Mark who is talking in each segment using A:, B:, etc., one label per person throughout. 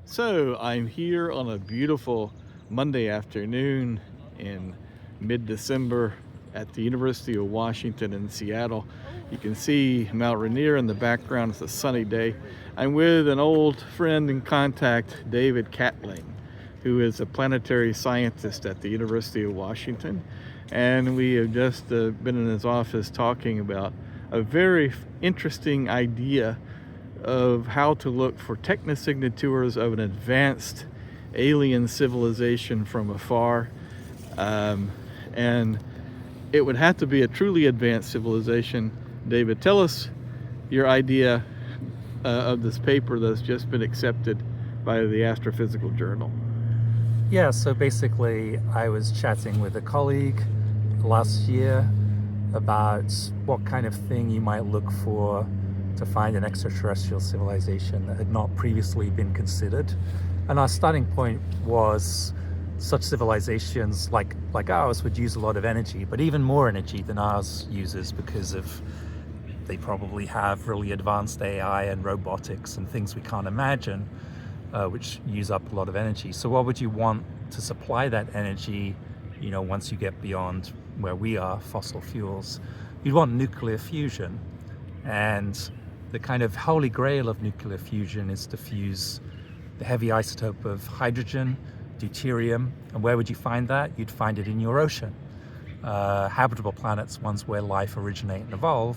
A: So I'm here on a beautiful Monday afternoon in mid-December at the University of Washington in Seattle. You can see Mount Rainier in the background. It's a sunny day. I'm with an old friend and contact, David Catling, who is a planetary scientist at the University of Washington. And we have just been in his office talking about a very interesting idea of how to look for technosignatures of an advanced alien civilization from afar. And it would have to be a truly advanced civilization. David, tell us your idea of this paper that's just been accepted by the Astrophysical Journal.
B: Yeah, so basically I was chatting with a colleague last year about what kind of thing you might look for to find an extraterrestrial civilization that had not previously been considered. And our starting point was such civilizations like ours would use a lot of energy, but even more energy than ours uses because of they probably have really advanced AI and robotics and things we can't imagine, which use up a lot of energy. So what would you want to supply that energy, once you get beyond where we are, fossil fuels? You'd want nuclear fusion. And the kind of holy grail of nuclear fusion is to fuse the heavy isotope of hydrogen, deuterium. And where would you find that? You'd find it in your ocean. Habitable planets, ones where life originate and evolve,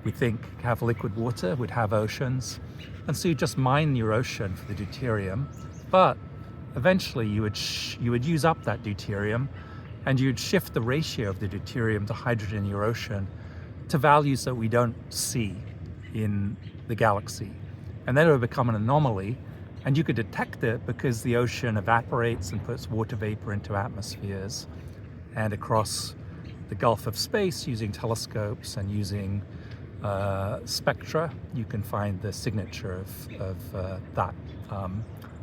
B: we think have liquid water, would have oceans. And so you just mine your ocean for the deuterium. But eventually you would use up that deuterium, and you'd shift the ratio of the deuterium to hydrogen in your ocean to values that we don't see in the galaxy. And then it would become an anomaly, and you could detect it because the ocean evaporates and puts water vapor into atmospheres. And across the Gulf of space, using telescopes and using spectra, you can find the signature of that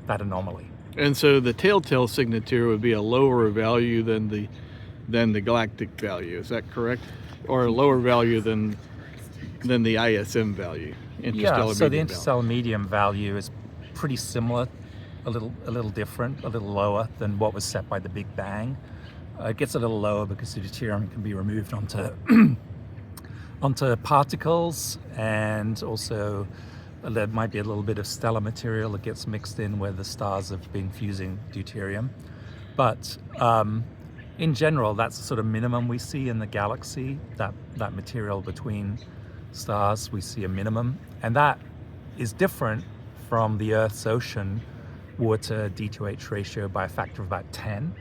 B: anomaly.
A: And so the telltale signature would be a lower value than the galactic value. Is that correct? Or a lower value than the ISM value,
B: Yeah, so the interstellar medium value is pretty similar, a little different, a little lower than what was set by the Big Bang. It gets a little lower because the deuterium can be removed onto particles, and also there might be a little bit of stellar material that gets mixed in where the stars have been fusing deuterium. But in general, that's the sort of minimum we see in the galaxy, that material between stars, we see a minimum. And that is different from the Earth's ocean water D2H ratio by a factor of about 10.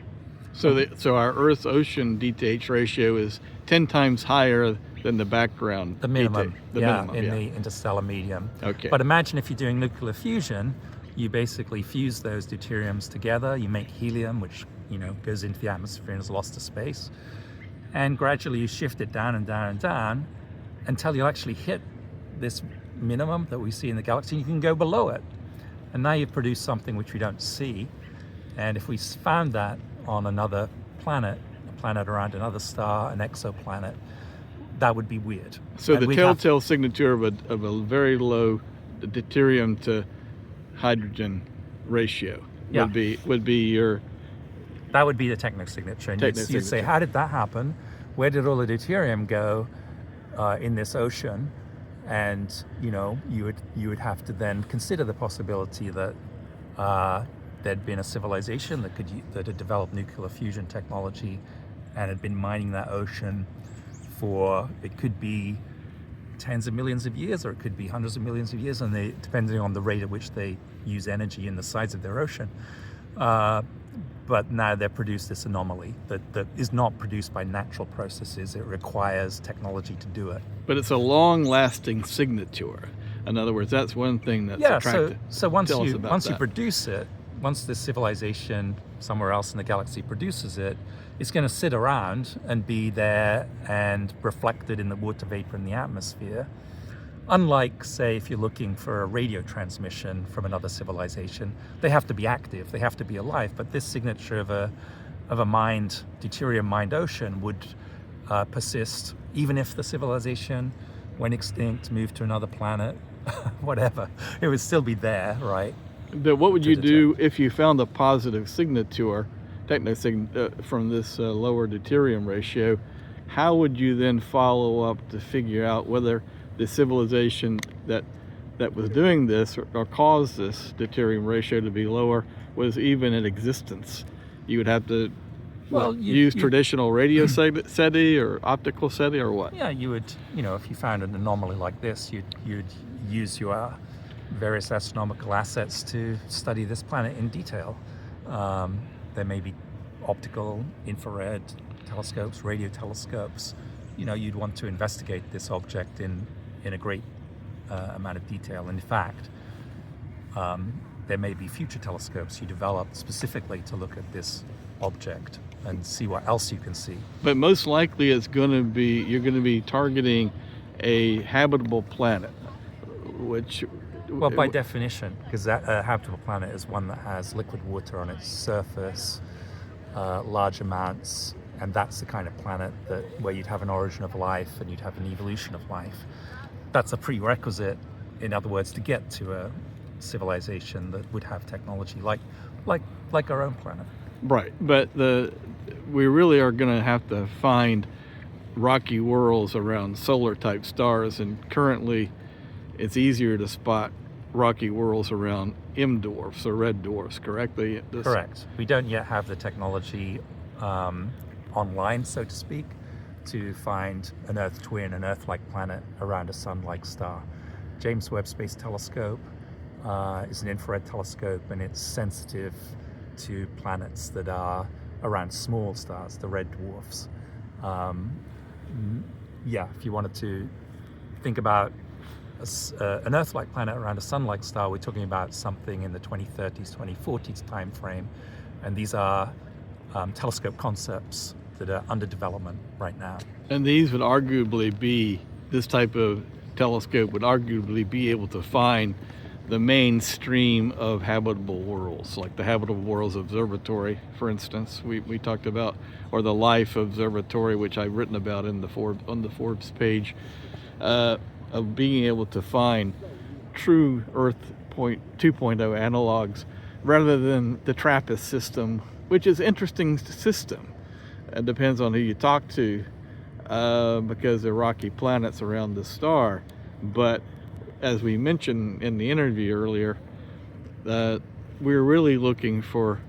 A: So our Earth's ocean D2H ratio is 10 times higher than the background.
B: The minimum,
A: the
B: interstellar medium.
A: Okay.
B: But imagine if you're doing nuclear fusion, you basically fuse those deuteriums together, you make helium, which goes into the atmosphere and is lost to space. And gradually you shift it down and down and down until you actually hit this minimum that we see in the galaxy. You can go below it. And now you've produced something which we don't see. And if we found that on another planet, a planet around another star, an exoplanet, that would be weird.
A: So the telltale signature of a very low deuterium to hydrogen ratio would be your...
B: That would be the technosignature. And you'd say, how did that happen? Where did all the deuterium go in this ocean? And you would have to then consider the possibility that there'd been a civilization that had developed nuclear fusion technology and had been mining that ocean for, it could be tens of millions of years, or it could be hundreds of millions of years, and depending on the rate at which they use energy in the sides of their ocean. But now they've produced this anomaly that is not produced by natural processes. It requires technology to do it.
A: But it's a long-lasting signature. In other words, that's one thing that's attractive.
B: So once you produce it, once this civilization somewhere else in the galaxy produces it, it's going to sit around and be there and reflected in the water vapor in the atmosphere. Unlike, say, if you're looking for a radio transmission from another civilization, they have to be active, they have to be alive. But this signature of a deuterium-mined ocean would persist even if the civilization went extinct, moved to another planet, whatever. It would still be there, right?
A: But what would
B: to
A: you do
B: detect.
A: if you found a positive signature, from this lower deuterium ratio? How would you then follow up to figure out whether the civilization that was doing this or caused this deuterium ratio to be lower was even in existence? You would have to
B: Well,
A: use traditional radio SETI or optical SETI or what?
B: yeah, you would, if you found an anomaly like this, you'd use your various astronomical assets to study this planet in detail. There may be optical, infrared telescopes, radio telescopes. You'd want to investigate this object in a great amount of detail. In fact, there may be future telescopes you develop specifically to look at this object and see what else you can see.
A: But most likely you're going to be targeting a habitable planet, which...
B: Well, by definition, because a habitable planet is one that has liquid water on its surface, large amounts, and that's the kind of planet where you'd have an origin of life and you'd have an evolution of life. That's a prerequisite, in other words, to get to a civilization that would have technology like our own planet.
A: Right, but we really are going to have to find rocky worlds around solar-type stars, and currently it's easier to spot rocky worlds around M dwarfs or red dwarfs, correct?
B: Correct. We don't yet have the technology online, so to speak, to find an Earth twin, an Earth-like planet around a sun-like star. James Webb Space Telescope is an infrared telescope, and it's sensitive to planets that are around small stars, the red dwarfs. If you wanted to think about an Earth-like planet around a sun-like star, we're talking about something in the 2030s, 2040s time frame, and these are telescope concepts that are under development right now.
A: And this type of telescope would arguably be able to find the mainstream of habitable worlds, like the Habitable Worlds Observatory, for instance, we talked about, or the Life Observatory, which I've written about on the Forbes page, of being able to find true Earth 2.0 analogs rather than the TRAPPIST system, which is an interesting system. It depends on who you talk to, because they're rocky planets around the star. But as we mentioned in the interview earlier, we're really looking for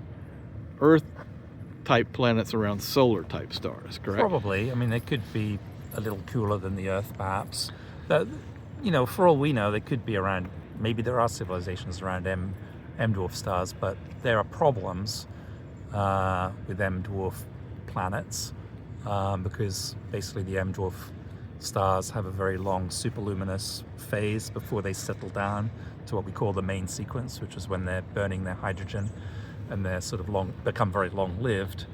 A: Earth-type planets around solar-type stars, correct?
B: Probably. I mean, they could be a little cooler than the Earth, perhaps. For all we know, they could be around, maybe there are civilizations around M dwarf stars, but there are problems with M dwarf planets because basically the M dwarf stars have a very long superluminous phase before they settle down to what we call the main sequence, which is when they're burning their hydrogen and they're become very long-lived.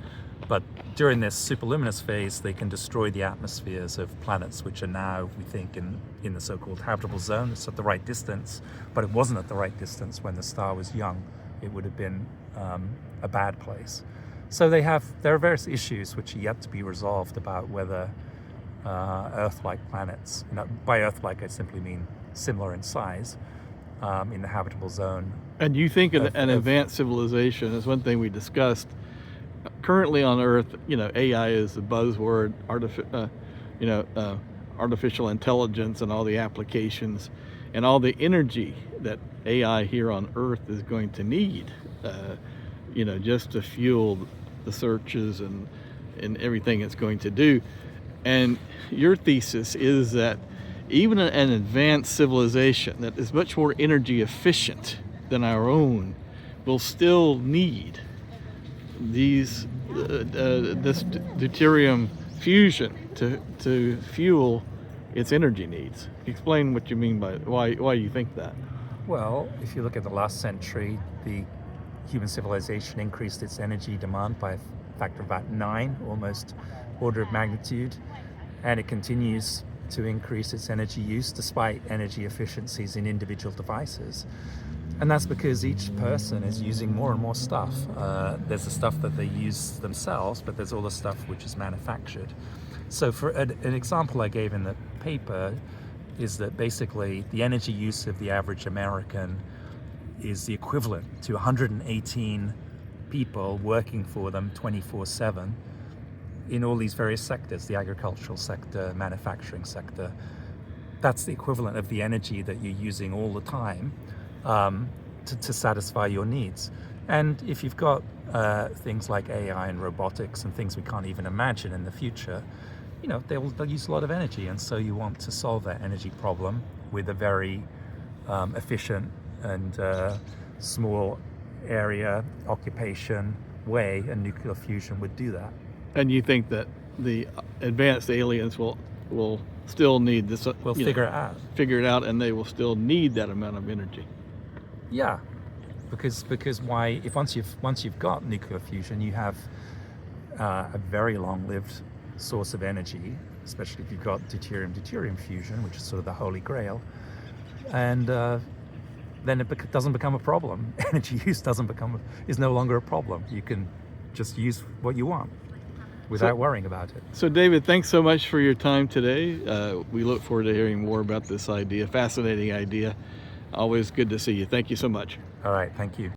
B: But during this superluminous phase, they can destroy the atmospheres of planets which are now, we think, in the so-called habitable zone. It's at the right distance, but it wasn't at the right distance when the star was young. It would have been a bad place. So there are various issues which are yet to be resolved about whether Earth-like planets, by Earth-like I simply mean similar in size, in the habitable zone.
A: And you think an advanced civilization is one thing we discussed. Currently on Earth, AI is the buzzword, artificial intelligence and all the applications and all the energy that AI here on Earth is going to need, just to fuel the searches and everything it's going to do. And your thesis is that even an advanced civilization that is much more energy efficient than our own will still need this deuterium fusion to fuel its energy needs. Explain what you mean by why you think that.
B: Well, if you look at the last century, the human civilization increased its energy demand by a factor of about 9, almost order of magnitude, and it continues to increase its energy use despite energy efficiencies in individual devices. And that's because each person is using more and more stuff. There's the stuff that they use themselves, but there's all the stuff which is manufactured. So for an example I gave in the paper is that basically the energy use of the average American is the equivalent to 118 people working for them 24/7 in all these various sectors, the agricultural sector, manufacturing sector. That's the equivalent of the energy that you're using all the time to satisfy your needs. And if you've got things like AI and robotics and things we can't even imagine in the future, you know, they'll use a lot of energy. And so you want to solve that energy problem with a very efficient and small area occupation way, and nuclear fusion would do that.
A: And you think that the advanced aliens will still need this?
B: We'll figure it out.
A: Figure it out, and they will still need that amount of energy.
B: Yeah, because why? If once you've got nuclear fusion, you have a very long-lived source of energy, especially if you've got deuterium fusion, which is sort of the holy grail, and then it doesn't become a problem. Energy use is no longer a problem. You can just use what you want without worrying about it.
A: So David, thanks so much for your time today. We look forward to hearing more about this idea, fascinating idea. Always good to see you. Thank you so much.
B: All right, thank you.